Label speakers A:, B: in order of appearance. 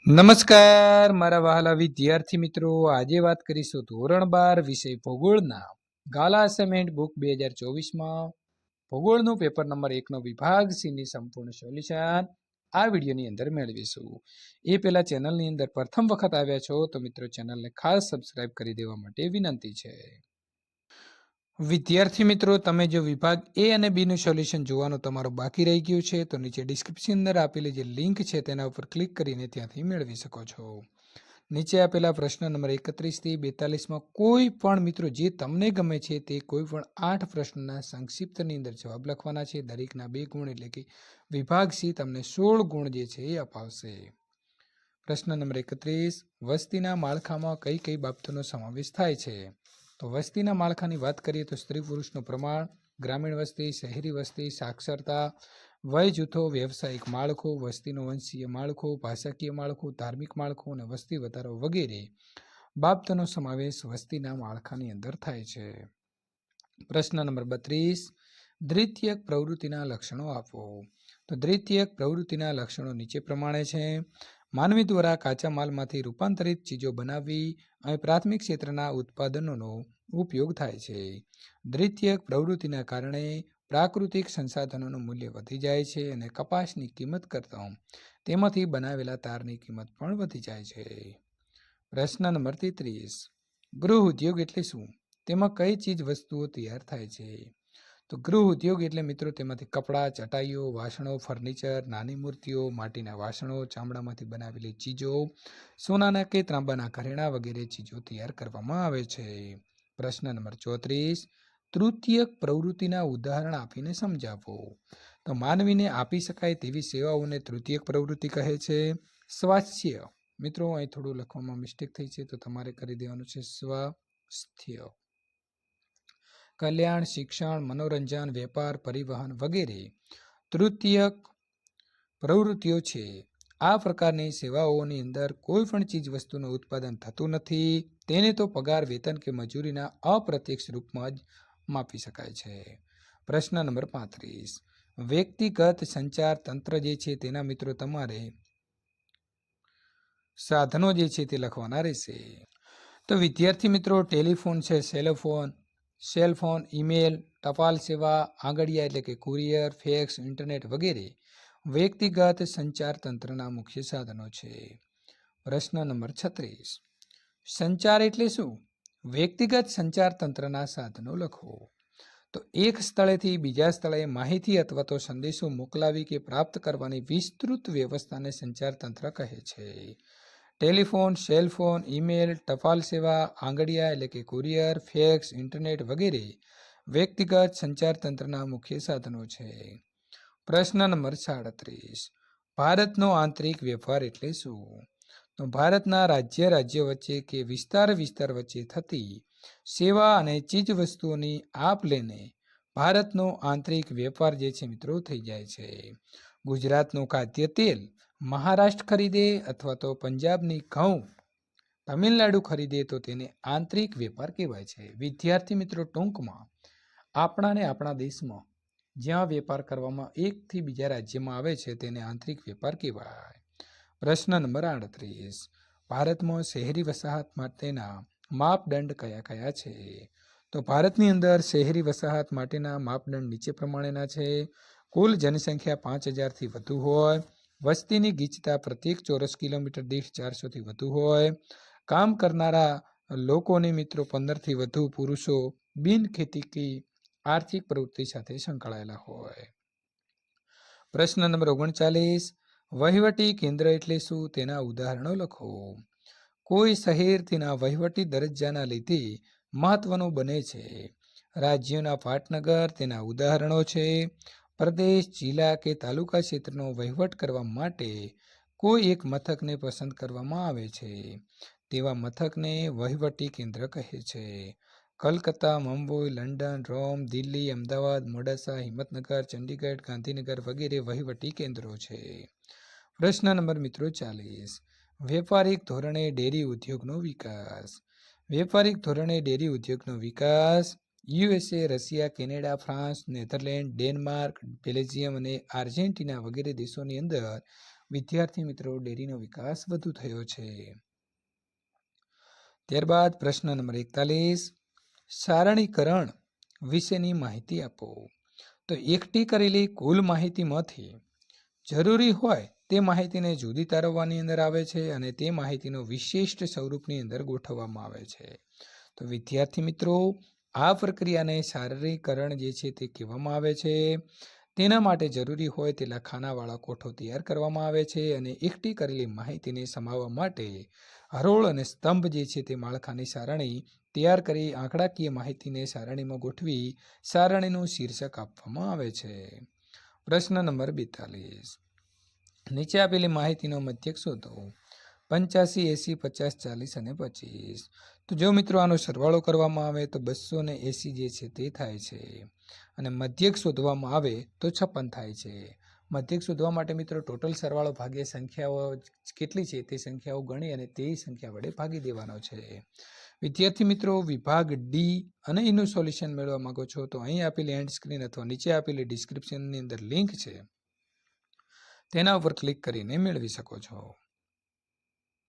A: નમસ્કાર મારા વહાલા વિદ્યાર્થી મિત્રો, આજે વાત કરીશું ધોરણ 12 વિષય ભૂગોળના ગાલા અસાઇનમેન્ટ બુક 2024માં ભૂગોળનું પેપર નંબર 1નો વિભાગ સીની સંપૂર્ણ સોલ્યુશન આ વિડીયોની અંદર મેળવીશું। એ પહેલા ચેનલની અંદર પ્રથમ વખત આવ્યા છો તો મિત્રો ચેનલને ખાસ સબસ્ક્રાઇબ કરી દેવા માટે વિનંતી છે। વિદ્યાર્થી મિત્રો, તમે જો વિભાગ એ અને બી નું સોલ્યુશન જોવાનું તમારું બાકી રહી ગયું છે તો નીચે ડિસ્ક્રિપ્શન અંદર આપેલી જે લિંક છે તેના ઉપર ક્લિક કરીને ત્યાંથી મેળવી શકો છો। નીચે આપેલા પ્રશ્ન નંબર 31 થી 42માં કોઈ પણ મિત્રો જે તમને ગમે છે તે કોઈ પણ 8 પ્રશ્નના સંક્ષિપ્તની અંદર જવાબ લખવાના છે। દરેકના 2 ગુણ એટલે કે વિભાગ સી તમને 16 ગુણ જે છે એ અપાવશે। પ્રશ્ન નંબર 31, વસ્તીના માળખામાં કઈ કઈ બાબતોનો સમાવેશ થાય છે? તો વસ્તીના માળખાની વાત કરીએ તો સ્ત્રી પુરુષનું પ્રમાણ, ગ્રામીણ વસ્તી, શહેરી વસ્તી, સાક્ષરતા, વય જૂથો, વ્યવસાયિક માળખું, વસ્તીનું વંશીય માળખું, ભાષાકીય માળખું, ધાર્મિક માળખું અને વસ્તી વધારો વગેરે બાબતોનો સમાવેશ વસ્તીના માળખાની અંદર થાય છે। પ્રશ્ન નંબર 32, દ્વિતીયક પ્રવૃત્તિના લક્ષણો આપો। તો દ્વિતીયક પ્રવૃત્તિના લક્ષણો નીચે પ્રમાણે છે। માનવી દ્વારા કાચા માલમાંથી રૂપાંતરિત ચીજો બનાવવી અને પ્રાથમિક ક્ષેત્રના ઉત્પાદનોનો ઉપયોગ થાય છે। દ્વિતીયક પ્રવૃત્તિના કારણે પ્રાકૃતિક સંસાધનોનું મૂલ્ય વધી જાય છે અને કપાસની કિંમત કરતાં તેમાંથી બનાવેલા તારની કિંમત પણ વધી જાય છે। પ્રશ્ન નંબર 33, ગૃહ ઉદ્યોગ એટલે શું? તેમાં કઈ ચીજ વસ્તુઓ તૈયાર થાય છે? તો ગૃહ ઉદ્યોગ એટલે મિત્રો તેમાંથી કપડાં, ચટાઈઓ, વાસણો, ફર્નિચર, નાની મૂર્તિઓ, માટીના વાસણો, ચામડામાંથી બનાવેલી ચીજો, સોનાના કે ત્રાંબાના ઘરેણાં વગેરે ચીજો તૈયાર કરવામાં આવે છે। પ્રશ્ન નંબર 34, તૃતીયક પ્રવૃત્તિના ઉદાહરણ આપીને સમજાવો। તો માનવીને આપી શકાય તેવી સેવાઓને તૃતીયક પ્રવૃત્તિ કહે છે। સ્વાસ્થ્ય, મિત્રો અહીં થોડું લખવામાં મિસ્ટેક થઈ છે તો તમારે કરી દેવાનું છે સ્વાસ્થ્ય। કલ્યાણ, શિક્ષણ, મનોરંજન, વેપાર, પરિવહન વગેરે તૃતીયક પ્રવૃત્તિઓ છે। આ પ્રકારની સેવાઓની અંદર કોઈ પણ ચીજ વસ્તુનું ઉત્પાદન થતું નથી, તેને તો પગાર, વેતન કે મજૂરીના અપ્રત્યક્ષ રૂપમાં જ માપી શકાય છે। પ્રશ્ન નંબર 35, વ્યક્તિગત સંચાર તંત્ર જે છે તેના મિત્રો તમારે સાધનો જે છે તે લખવાના રહેશે। તો વિદ્યાર્થી મિત્રો, ટેલિફોન છે, સેલફોન, ઈમેલ, ટપાલ સેવા, આંગડિયા એટલે કે કુરિયર, ફેક્સ, ઇન્ટરનેટ વગેરે વ્યક્તિગત સંચાર તંત્રના મુખ્ય સાધનો છે। પ્રશ્ન નંબર 36, સંચાર એટલે શું? વ્યક્તિગત સંચાર તંત્રના સાધનો લખો। તો એક સ્થળેથી બીજા સ્થળે માહિતી અથવા તો સંદેશો મોકલાવી કે પ્રાપ્ત કરવાની વિસ્તૃત વ્યવસ્થાને સંચાર તંત્ર કહે છે। ટેલિફોન, સેલફોન, ઈમેલ, ટપાલ સેવા, આંગડિયા એટલે કે કુરિયર, ફેક્સ, ઇન્ટરનેટ વગેરે વ્યક્તિગત સંચાર તંત્રના મુખ્ય સાધનો છે। પ્રશ્ન નંબર 37, ભારતનો આંતરિક વેપાર એટલે શું? તો ભારતના રાજ્ય વચ્ચે કે વિસ્તાર વચ્ચે થતી સેવા અને ચીજ વસ્તુઓની આપ લેને ભારતનો આંતરિક વેપાર જે છે મિત્રો થઈ જાય છે। ગુજરાતનું ખાદ્ય તેલ મહારાષ્ટ્ર ખરીદે અથવા તો પંજાબની ઘઉં તમિલનાડુ ખરીદે તો તેને આંતરિક વેપાર કહેવાય છે। વિદ્યાર્થી મિત્રો, ટૂંકમાં આપણા દેશમાં જ્યાં વેપાર કરવામાં એકથી બીજા રાજ્યમાં આવે છે તેને આંતરિક વેપાર કહેવાય। પ્રશ્ન નંબર 38, ભારતમાં શહેરી વસાહત માટેના માપદંડ કયા કયા છે? તો ભારતની અંદર શહેરી વસાહત માટેના માપદંડ નીચે પ્રમાણેના છે। કુલ જનસંખ્યા 5000થી વધુ હોય, વસ્તીની ગીચતા પ્રત્યેક ચોરસ કિલોમીટર દીઠ 400થી વધુ હોય, કામ કરનારા લોકોની મિત્રો 15થી વધુ પુરુષો બિન ખેતીકી આર્થિક પ્રવૃત્તિ સાથે સંકળાયેલા હોય। પ્રશ્ન નંબર 39, વહીવટી કેન્દ્ર એટલે શું? તેના ઉદાહરણો લખો। કોઈ શહેર તેના વહીવટી દરજ્જાના લીધે મહત્વનું બને છે। રાજ્યોના પાટનગર તેના ઉદાહરણો છે। પ્રદેશ, જિલ્લા કે તાલુકા ક્ષેત્રનો વહીવટ કરવા માટે કોઈ એક મથકને પસંદ કરવામાં આવે છે, તેવા મથકને વહીવટી કેન્દ્ર કહે છે। કલકત્તા, મુંબઈ, લંડન, રોમ, દિલ્હી, અમદાવાદ, મોડાસા, હિંમતનગર, ચંડીગઢ, ગાંધીનગર વગેરે વહીવટી કેન્દ્રો છે। પ્રશ્ન નંબર મિત્રો 40, વેપારિક ધોરણે ડેરી ઉદ્યોગનો વિકાસ। વેપારિક ધોરણે ડેરી ઉદ્યોગનો વિકાસ USA, Russia, Canada, France, Netherland, Denmark, Belgium અને આર્જેન્ટિના વગેરે દેશોની અંદર વિદ્યાર્થી મિત્રો ડેરીનો વિકાસ વધુ થયો છે. ત્યારબાદ પ્રશ્ન નંબર 41, સારણીકરણ વિશેની માહિતી આપો. તો એકઠી કરેલી કુલ માહિતીમાંથી જરૂરી હોય તે માહિતીને જુદી તારવવાની અંદર આવે છે અને તે માહિતીનો વિશિષ્ટ સ્વરૂપની અંદર ગોઠવવામાં આવે છે. તો વિદ્યાર્થી મિત્રો આ પ્રક્રિયાને સારણીકરણ જે છે તે કહેવામાં આવે છે. તેના માટે જરૂરી હોય તેટલા ખાનાવાળા કોઠો તૈયાર કરવામાં આવે છે અને એકઠી કરેલી માહિતીને સમાવવા માટે હરોળ અને સ્તંભ જે છે તે માળખાની સારણી તૈયાર કરી આંકડાકીય માહિતીને સારણીમાં ગોઠવી સારણીનું શીર્ષક આપવામાં આવે છે. પ્રશ્ન નંબર 42, નીચે આપેલી માહિતીનો મધ્યક શોધો. 85, 80, 50, 40 અને 25. તો જો મિત્રો આનો સરવાળો કરવામાં આવે તો 280 જે છે તે થાય છે અને મધ્યક શોધવામાં આવે તો 56 થાય છે. મધ્યક શોધવા માટે મિત્રો ટોટલ સરવાળો ભાગ્યા સંખ્યાઓ કેટલી છે તે સંખ્યાઓ ગણી અને તે સંખ્યા વડે ભાગી દેવાનો છે. વિદ્યાર્થી મિત્રો વિભાગ ડી અને એનું સોલ્યુશન મેળવવા માંગો છો તો અહીં આપેલી એન્ડ સ્ક્રીન અથવા નીચે આપેલી ડિસ્ક્રિપ્શનની અંદર લિંક છે, તેના ઉપર ક્લિક કરીને મેળવી શકો છો.